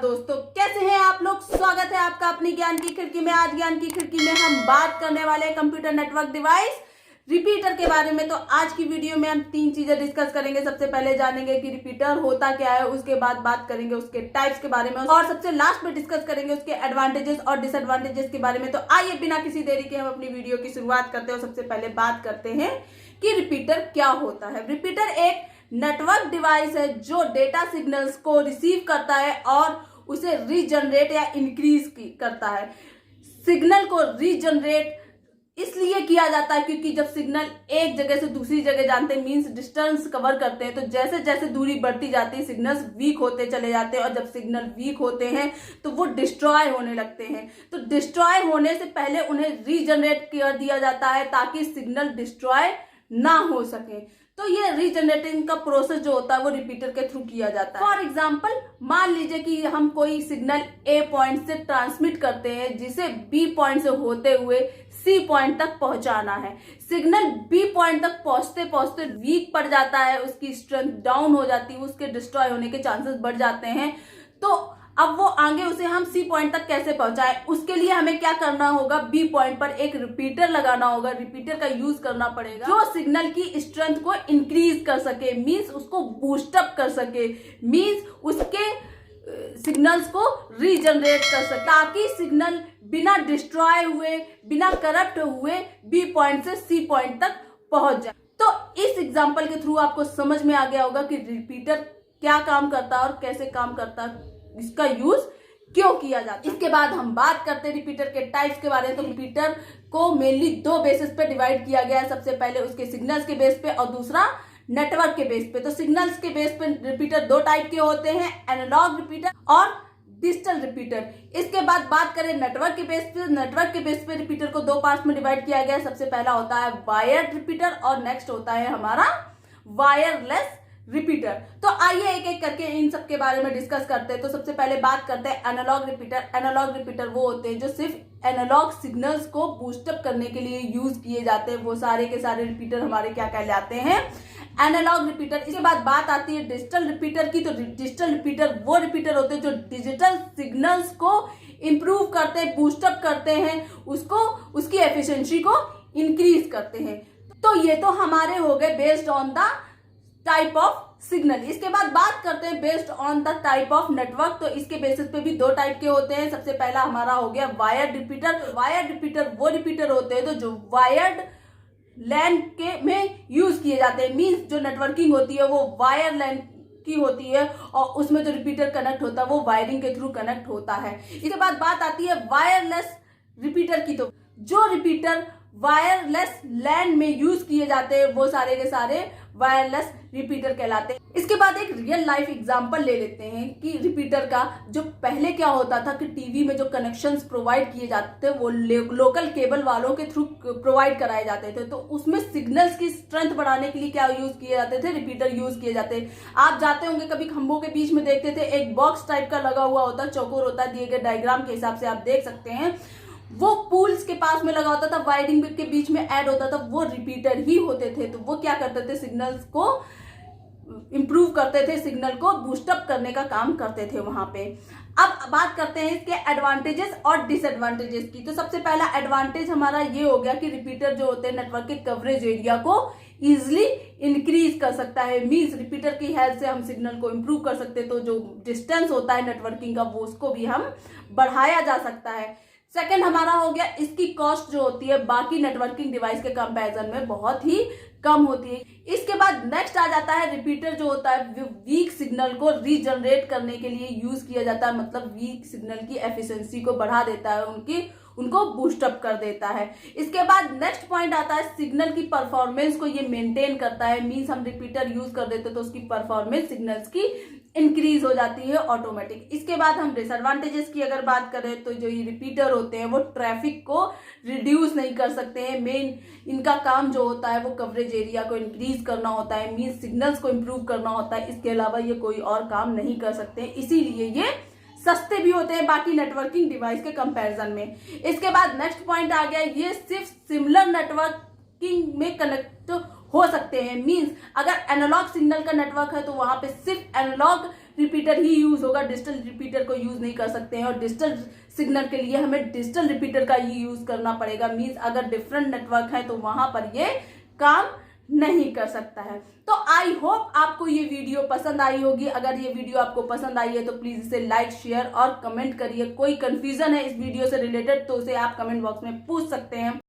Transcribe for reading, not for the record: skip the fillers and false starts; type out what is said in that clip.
दोस्तों, कैसे हैं आप लोग। स्वागत है आपका अपनी ज्ञान की खिड़की में। आज ज्ञान की खिड़की में हम बात करने वाले हैं कंप्यूटर नेटवर्क डिवाइस रिपीटर के बारे में। तो आज की वीडियो में हम 3 चीजें डिस्कस करेंगे। सबसे पहले जानेंगे कि रिपीटर होता क्या है, उसके बाद बात करेंगे उसके टाइप्स के बारे में और सबसे लास्ट में डिस्कस करेंगे उसके एडवांटेजेस और डिसएडवांटेजेस के बारे में। तो आइए बिना किसी देरी के हम अपनी वीडियो की शुरुआत करते हैं। सबसे पहले बात करते हैं कि रिपीटर क्या होता है। रिपीटर एक नेटवर्क डिवाइस है जो डेटा सिग्नल्स को रिसीव करता है और उसे रीजनरेट या इंक्रीज करता है। सिग्नल को रीजनरेट इसलिए किया जाता है क्योंकि जब सिग्नल एक जगह से दूसरी जगह जानते हैं, मींस डिस्टेंस कवर करते हैं, तो जैसे जैसे दूरी बढ़ती जाती है सिग्नल्स वीक होते चले जाते हैं और जब सिग्नल वीक होते हैं तो वो डिस्ट्रॉय होने लगते हैं। तो डिस्ट्रॉय होने से पहले उन्हें रीजनरेट कर दिया जाता है ताकि सिग्नल डिस्ट्रॉय ना हो सके। तो ये रीजनरेटिंग का प्रोसेस जो होता है वो रिपीटर के थ्रू किया जाता है। फॉर एग्जाम्पल मान लीजिए कि हम कोई सिग्नल ए पॉइंट से ट्रांसमिट करते हैं जिसे बी पॉइंट से होते हुए सी पॉइंट तक पहुंचाना है। सिग्नल बी पॉइंट तक पहुंचते पहुंचते वीक पड़ जाता है, उसकी स्ट्रेंथ डाउन हो जाती है, उसके डिस्ट्रॉय होने के चांसेस बढ़ जाते हैं। तो अब वो आगे उसे हम सी पॉइंट तक कैसे पहुंचाएं, उसके लिए हमें क्या करना होगा, बी पॉइंट पर एक रिपीटर लगाना होगा। रिपीटर का यूज करना पड़ेगा जो सिग्नल की स्ट्रेंथ को इंक्रीज कर सके, मींस उसको बूस्टअप कर सके, मींस उसके सिग्नल्स को रीजनरेट कर सके ताकि सिग्नल बिना डिस्ट्रॉय हुए, बिना करप्ट हुए बी पॉइंट से सी पॉइंट तक पहुंच जाए। तो इस एग्जांपल के थ्रू आपको समझ में आ गया होगा कि रिपीटर क्या काम करता है और कैसे काम करता है, इसका यूज क्यों किया जाता है। इसके बाद हम बात करते हैं रिपीटर के टाइप्स के बारे में। तो रिपीटर को मेनली 2 बेसिस पे डिवाइड किया गया है। सबसे पहले उसके सिग्नल्स के बेस पे और दूसरा नेटवर्क के बेस पे। तो सिग्नल्स के बेस पे रिपीटर 2 टाइप के होते हैं, एनालॉग रिपीटर और डिजिटल रिपीटर। इसके बाद बात करें नेटवर्क के बेस पे। नेटवर्क के बेस पे रिपीटर को 2 पार्ट्स में डिवाइड किया गया है। सबसे पहला होता है वायर्ड रिपीटर और नेक्स्ट होता है हमारा वायरलेस रिपीटर। तो आइए एक एक करके इन सब के बारे में डिस्कस करते हैं। तो सबसे पहले बात करते हैं एनालॉग रिपीटर। एनालॉग रिपीटर वो होते हैं जो सिर्फ एनालॉग सिग्नल्स को बूस्टअप करने के लिए यूज किए जाते हैं। वो सारे के सारे रिपीटर हमारे क्या कहलाते हैं, एनालॉग रिपीटर। इसके बाद बात आती है डिजिटल रिपीटर की। तो डिजिटल रिपीटर वो रिपीटर होते हैं जो डिजिटल सिग्नल्स को इंप्रूव करते हैं, बूस्टअप करते हैं, उसको उसकी एफिशिएंसी को इंक्रीज करते हैं। तो ये तो हमारे हो गए based on the type of signal. इसके बाद बात करते हैं based on the type of network. तो इसके बेसिस पे भी 2 टाइप के होते हैं। सबसे पहला हमारा हो गया वायर्ड रिपीटर। वायर्ड रिपीटर वो रिपीटर होते हैं तो जो वायर्ड लैन के में यूज किए जाते हैं, मींस जो नेटवर्किंग होती है वो वायर लैन की होती है और उसमें जो रिपीटर कनेक्ट होता है वो वायरिंग के थ्रू कनेक्ट होता है। इसके बाद बात आती है वायरलेस रिपीटर की। तो जो रिपीटर वायरलेस लैन में यूज किए जाते हैं वो सारे के सारे वायरलेस रिपीटर कहलाते हैं। इसके बाद एक रियल लाइफ एग्जांपल ले लेते हैं कि रिपीटर का जो पहले क्या होता था कि टीवी में जो कनेक्शंस प्रोवाइड किए जाते थे वो लोकल केबल वालों के थ्रू प्रोवाइड कराए जाते थे। तो उसमें सिग्नल्स की स्ट्रेंथ बढ़ाने के लिए क्या यूज किए जाते थे, रिपीटर यूज किए जाते हैं। आप जाते होंगे कभी खंभों के बीच में देखते थे एक बॉक्स टाइप का लगा हुआ होता है, चौकोर होता है, दिए गए डायग्राम के हिसाब से आप देख सकते हैं। वो पूल्स के पास में लगा होता था, वायरिंग के बीच में ऐड होता था, वो रिपीटर ही होते थे। तो वो क्या करते थे, सिग्नल्स को इंप्रूव करते थे, सिग्नल को बूस्टअप करने का काम करते थे वहां पे। अब बात करते हैं इसके एडवांटेजेस और डिसएडवांटेजेस की। तो सबसे पहला एडवांटेज हमारा ये हो गया कि रिपीटर जो होते हैं नेटवर्क के कवरेज एरिया को इजिली इंक्रीज कर सकता है, मींस रिपीटर की हेल्प से हम सिग्नल को इंप्रूव कर सकते हैं। तो जो डिस्टेंस होता है नेटवर्किंग का वो उसको भी हम बढ़ाया जा सकता है। सेकंड हमारा हो गया इसकी कॉस्ट जो होती है बाकी नेटवर्किंग डिवाइस के कंपैरिजन में बहुत ही कम होती है। इसके बाद नेक्स्ट आ जाता है रिपीटर जो होता है वीक सिग्नल को रीजनरेट करने के लिए यूज किया जाता है, मतलब वीक सिग्नल की एफिशिएंसी को बढ़ा देता है, उनको बूस्टअप कर देता है। इसके बाद नेक्स्ट पॉइंट आता है सिग्नल की परफॉर्मेंस को ये मेंटेन करता है, मींस हम रिपीटर यूज कर देते तो उसकी परफॉर्मेंस सिग्नल्स की इंक्रीज हो जाती है ऑटोमेटिक। इसके बाद हम डिसएडवांटेजेस की अगर बात करें तो जो ये रिपीटर होते हैं वो ट्रैफिक को रिड्यूस नहीं कर सकते हैं। मेन इनका काम जो होता है वो कवरेज एरिया को इंक्रीज करना होता है, मींस सिग्नल्स को इंप्रूव करना होता है। इसके अलावा ये कोई और काम नहीं कर सकते, इसीलिए ये सस्ते भी होते हैं बाकी नेटवर्किंग डिवाइस के कंपैरिजन में। इसके बाद नेक्स्ट पॉइंट आ गया, ये सिर्फ सिमिलर नेटवर्किंग में कनेक्ट हो सकते हैं। मींस अगर एनालॉग सिग्नल का नेटवर्क है तो वहां पे सिर्फ एनालॉग रिपीटर ही यूज होगा, डिजिटल रिपीटर को यूज नहीं कर सकते हैं, और डिजिटल सिग्नल के लिए हमें डिजिटल रिपीटर का ही यूज करना पड़ेगा। मींस अगर डिफरेंट नेटवर्क है तो वहां पर ये काम नहीं कर सकता है। तो आई होप आपको ये वीडियो पसंद आई होगी। अगर ये वीडियो आपको पसंद आई है तो प्लीज इसे लाइक, शेयर और कमेंट करिए। कोई कंफ्यूजन है इस वीडियो से रिलेटेड तो उसे आप कमेंट बॉक्स में पूछ सकते हैं।